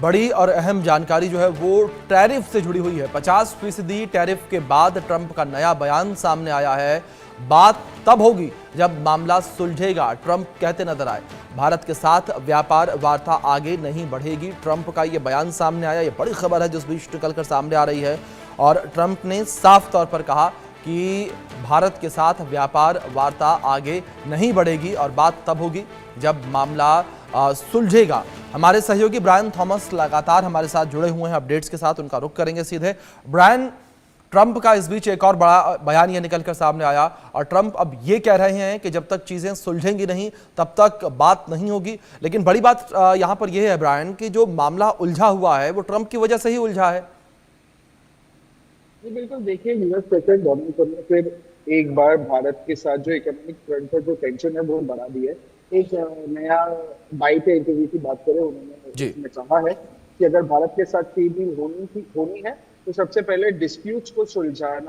बड़ी और अहम जानकारी जो है वो टैरिफ से जुड़ी हुई है। 50% टैरिफ के बाद ट्रंप का नया बयान सामने आया है। बात तब होगी जब मामला सुलझेगा, ट्रंप कहते नजर आए। भारत के साथ व्यापार वार्ता आगे नहीं बढ़ेगी, ट्रंप का यह बयान सामने आया। यह बड़ी खबर है जिस बीच निकलकर सामने आ रही है और ट्रंप ने साफ तौर पर कहा कि भारत के साथ व्यापार वार्ता आगे नहीं बढ़ेगी और बात तब होगी जब मामला सुलझेगा। हमारे सहयोगी ब्रायन थॉमस लगातार हमारे साथ जुड़े हुए हैं अपडेट्स के साथ, उनका रुख करेंगे सीधे। ब्रायन, ट्रंप का इस बीच एक और बड़ा बयान ये निकलकर सामने आया और ट्रंप अब ये कह रहे हैं कि जब तक चीजें सुलझेंगी नहीं तब तक बात नहीं होगी। लेकिन बड़ी बात यहां पर यह है ब्रायन कि जो मामला उलझा हुआ है वो ट्रंप की वजह से ही उलझा है। जी बिल्कुल, देखिए यूएस प्रेसिडेंट डोनाल्ड ट्रंप ने फिर एक बार भारत के साथ जो इकोनॉमिक फ्रंट पर जो टेंशन है वो बढ़ा दी है। एक नया बाइट इंटरव्यू की बात करें, उन्होंने इसमें कहा है कि अगर भारत के साथ कोई डील होनी है तो सबसे पहले डिस्प्यूट्स को सुलझाया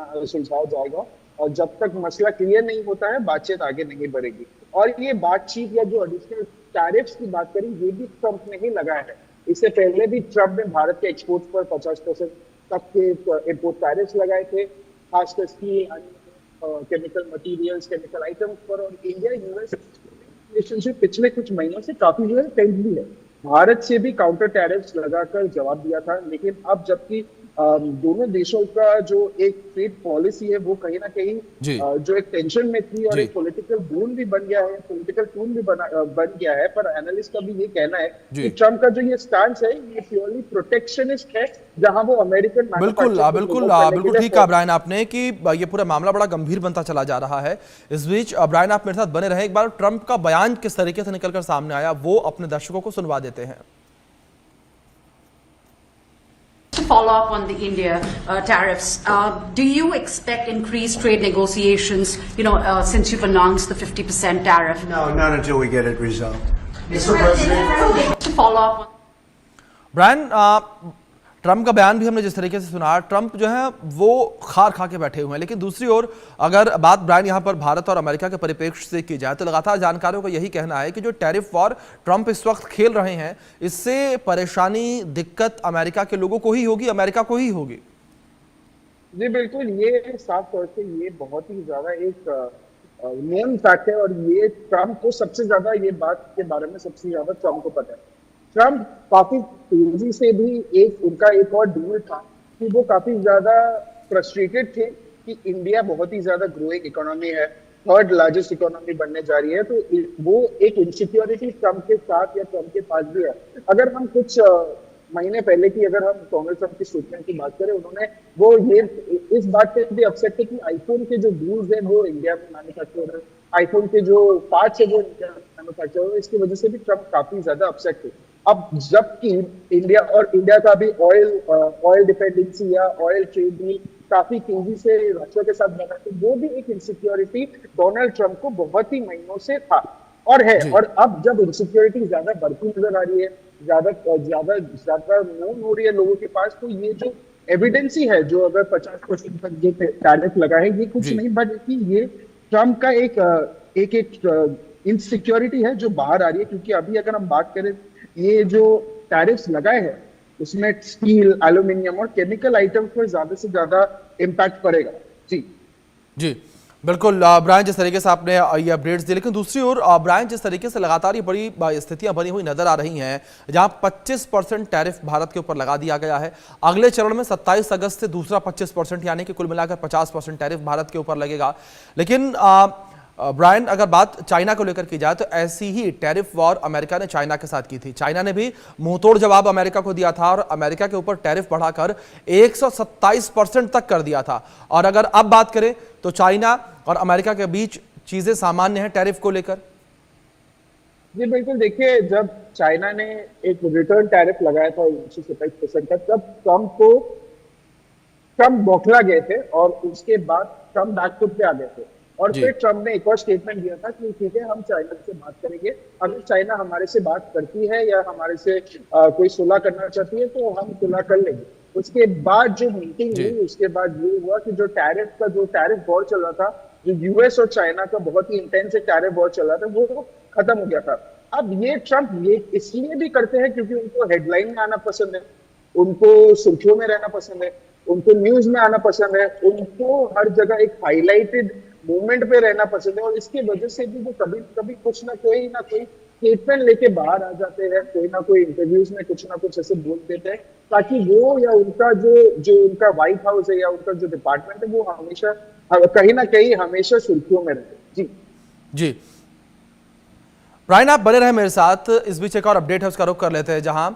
जाएगा और जब तक मसला क्लियर नहीं होता है बातचीत आगे नहीं बढ़ेगी। और ये बातचीत या जो एडिशनल टैरिफ्स की बात करें ये भी ट्रंप ने ही लगाया है। इससे पहले भी ट्रंप ने भारत के एक्सपोर्ट्स पर 50% तक के इम्पोर्ट टैरिफ्स लगाए थे, खासकर steel, chemical materials, chemical items पर। और इंडिया यूएस रिलेशनशिप पिछले कुछ महीनों से काफी जो है टेंस भी है। भारत से भी काउंटर टैरिफ्स लगाकर जवाब दिया था, लेकिन अब जबकि दोनों देशों का जो एक ट्रेड पॉलिसी है वो कहीं ना कहीं जो एक टेंशन में थी और एक पॉलिटिकल बून भी बन गया है, पॉलिटिकल टूल भी बन गया है। पर एनालिस्ट का भी ये कहना है कि ट्रंप का जो ये स्टांस है ये प्योरली प्रोटेक्शनिस्ट है, जहां वो अमेरिकन बिल्कुल ठीक कहा ब्रायन आपने कि ये पूरा मामला बड़ा गंभीर बनता चला जा रहा है। इस बीच ब्रायन आप मेरे साथ बने रहे, एक बार ट्रंप का बयान किस तरीके से निकलकर सामने आया वो अपने दर्शकों को सुनवा देते हैं। To follow up on the India tariffs, do you expect increased trade negotiations, since you've announced the 50% tariff? No, not until we get it resolved. Mr. President. To follow up on Brian, Trump का बयान भी हमने जिस तरीके से सुना, Trump जो है वो खार खा के बैठे हुए हैं। लेकिन दूसरी ओर अगर बात ब्रायन यहाँ पर भारत और अमेरिका के परिप्रेक्ष्य से की जाए तो लगातार जानकारों का यही कहना है कि जो टैरिफ वॉर ट्रंप इस वक्त खेल रहे हैं इससे परेशानी, दिक्कत अमेरिका के लोगों को ही होगी, अमेरिका को ही होगी। जी बिल्कुल, ये साफ तौर से ये बहुत ही ज्यादा एक मेन फैक्ट है और ये ट्रंप को सबसे ज्यादा, ये बात के बारे में सबसे ज्यादा ट्रंप को पता है। ट्रंप काफी तेजी से भी उनका एक और डील था कि वो काफी ज्यादा फ्रस्ट्रेटेड थे कि इंडिया बहुत ही ज्यादा ग्रोइंग इकोनॉमी है, थर्ड लार्जेस्ट इकोनॉमी बनने जा रही है। तो वो एक इनसिक्योरिटी ट्रंप के साथ या ट्रंप के पास भी है। अगर हम कुछ महीने पहले की अगर हम डोनाल्ड ट्रंप की स्टेटमेंट की बात करें, उन्होंने वो ये इस बात पे भी अपसेट थे कि आईफोन के जो डील्स है वो इंडिया में मैन्युफैक्चर है, आईफोन के जो पार्ट्स है वो इंडिया में मैन्युफैक्चर है। इसकी वजह से भी ट्रंप काफी ज्यादा अपसेट थे। अब जबकि इंडिया का भी ऑयल डिपेंडेंसी या ऑयल ट्रेड डील काफी तेजी से रशिया के साथ बना, तो वो भी एक इनसिक्योरिटी डोनाल्ड ट्रंप को बहुत ही महीनों से था और है। और अब जब इनसिक्योरिटी ज्यादा बढ़ती नजर आ रही है, ज्यादा नोन हो रही है लोगों के पास, तो ये जो एविडेंसी है, जो अगर 50% तक जो टैरिफ लगा है, ये कुछ नहीं बल्कि ये ट्रंप का एक इनसिक्योरिटी है जो बाहर आ रही है। क्योंकि अभी अगर हम बात करें, ये जो टैरिफ्स लगाए हैं उसमें स्टील, एल्यूमिनियम और केमिकल आइटम्स पर ज्यादा से ज्यादा इंपैक्ट पड़ेगा। जी बिल्कुल ब्रायन, जिस तरीके से आपने ये अपडेट्स दिए। लेकिन दूसरी ओर ब्रायन, जिस तरीके से लगातार ये बड़ी स्थितियां बनी हुई नजर आ रही हैं जहां 25% टैरिफ भारत के ऊपर लगा दिया गया है, अगले चरण में 27 अगस्त से दूसरा 25% यानी कि कुल मिलाकर 50% टैरिफ भारत के ऊपर लगेगा। लेकिन ब्रायन, अगर बात चाइना को लेकर की जाए तो ऐसी ही टैरिफ वॉर अमेरिका ने चाइना के साथ की थी। चाइना ने भी मुंहतोड़ जवाब अमेरिका को दिया था और अमेरिका के ऊपर टैरिफ बढ़ाकर 127% तक कर दिया था। और अगर अब बात करें तो चाइना और अमेरिका के बीच चीजें सामान्य हैं टैरिफ को लेकर। जी बिल्कुल, देखिए जब चाइना ने एक रिटर्न टैरिफ लगाया था 127% का, तब ट्रंप बौखला गए थे और उसके बाद ट्रंप बैकफुट पे आ गए थे। और फिर ट्रंप ने एक और स्टेटमेंट दिया था कि ठीक है, हम चाइना से बात करेंगे, अगर चाइना हमारे से बात करती है या हमारे से कोई सुलह करना चाहती है तो हम सुलह कर लेंगे। उसके बाद जो मीटिंग हुई, उसके बाद ये हुआ कि जो टैरिफ वॉर चल रहा था, जो यूएस और चाइना का बहुत ही इंटेंस टैरिफ वॉर चल रहा था, वो खत्म हो गया था। अब ये ट्रम्प ये इसलिए भी करते हैं क्योंकि उनको हेडलाइन में आना पसंद है, उनको सुर्खियों में रहना पसंद है, उनको न्यूज में आना पसंद है, उनको हर जगह एक हाईलाइटेड मूवमेंट पे रहना पसंद है। और इसकी वजह से भी वो कभी कभी कुछ ना कोई स्टेटमेंट लेके बाहर आ जाते हैं, कोई ना कोई इंटरव्यूज में कुछ ना कुछ ऐसे बोल देते हैं, ताकि वो या उनका जो उनका व्हाइट हाउस है या उनका जो डिपार्टमेंट है वो हमेशा कहीं ना कहीं हमेशा सुर्खियों में रहे। जी जी ब्रायन, आप बने रहे मेरे साथ। इस बीच एक और अपडेट है, उसका रुख कर लेते हैं, जहां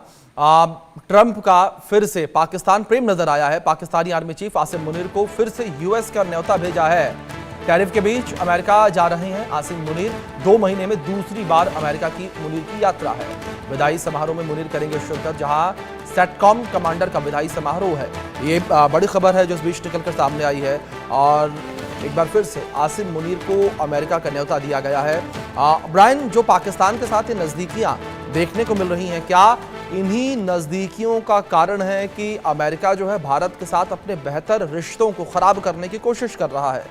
ट्रंप का फिर से पाकिस्तान प्रेम नजर आया है। पाकिस्तानी आर्मी चीफ आसिम मुनीर को फिर से यूएस का न्योता भेजा है। टैरिफ के बीच अमेरिका जा रहे हैं आसिम मुनीर। 2 महीने में दूसरी बार अमेरिका की मुनीर की यात्रा है। विदाई समारोह में मुनीर करेंगे शिरकत, जहां सेटकॉम कमांडर का विदाई समारोह है। ये बड़ी खबर है जो इस बीच निकलकर सामने आई है, और एक बार फिर से आसिम मुनीर को अमेरिका का न्योता दिया गया है। ब्रायन, जो पाकिस्तान के साथ ये नज़दीकियां देखने को मिल रही हैं, क्या इन्हीं नज़दीकियों का कारण है कि अमेरिका जो है भारत के साथ अपने बेहतर रिश्तों को खराब करने की कोशिश कर रहा है?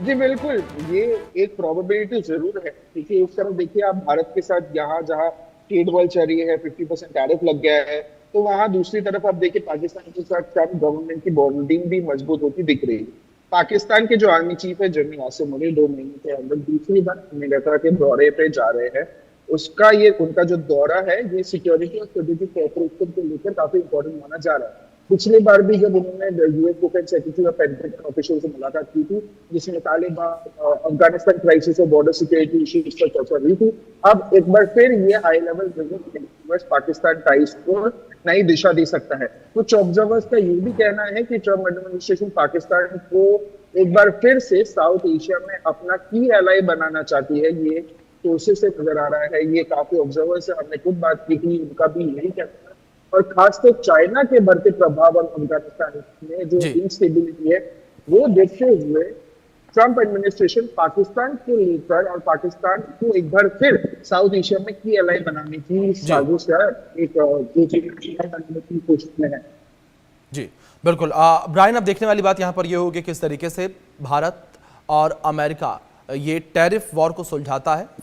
जी बिल्कुल, ये एक प्रोबेबिलिटी जरूर है, क्योंकि एक तरफ देखिए आप भारत के साथ यहाँ जहाँ ट्रेड वॉर चल रही है, 50% टैरिफ लग गया है, तो वहाँ दूसरी तरफ आप देखिए पाकिस्तान के साथ ट्रम्प गवर्नमेंट की बॉन्डिंग भी मजबूत होती दिख रही है। पाकिस्तान के जो आर्मी चीफ है जनरल आसिम मुनीर 2 महीने के अंदर दूसरी बार अमेरिका के दौरे पे जा रहे हैं। उसका ये उनका जो दौरा है ये सिक्योरिटी और स्ट्रेटेजिक कोऑपरेशन को लेकर काफी इंपॉर्टेंट माना जा रहा है। पिछली बार भी जब उन्होंने यूएस डिफेंस सेक्रेटरी और पेंटागन ऑफिशियल से मुलाकात की थी, जिसमें तालिबान, अफगानिस्तान क्राइसिस और बॉर्डर सिक्योरिटी इश्यूज पर चर्चा हुई थी, अब एक बार फिर ये high level visit US Pakistan ties को नई दिशा दे सकता है। कुछ ऑब्जर्वर्स का ये भी कहना है कि ट्रम्प एडमिनिस्ट्रेशन पाकिस्तान को एक बार फिर से साउथ एशिया में अपना की एलाई बनाना चाहती है। ये सोर्सेस से नजर आ रहा है, ये काफी ऑब्जर्वर्स से हमने खुद बात की थी, उनका भी यही कहना है। और खासकर चाइना के बढ़ते प्रभाव और अफगानिस्तान में जो इंस्टेबिलिटी है वो देखते हुए ट्रम्प एडमिनिस्ट्रेशन पाकिस्तान को लेकर और पाकिस्तान को एक बार फिर साउथ एशिया में की एलाई बनाने की साजिश एक कोशिश में है। जी बिल्कुल। ब्रायन, अब देखने वाली बात यहाँ पर यह होगी किस तरीके से भारत और अमेरिका ये टैरिफ वॉर को सुलझाता है।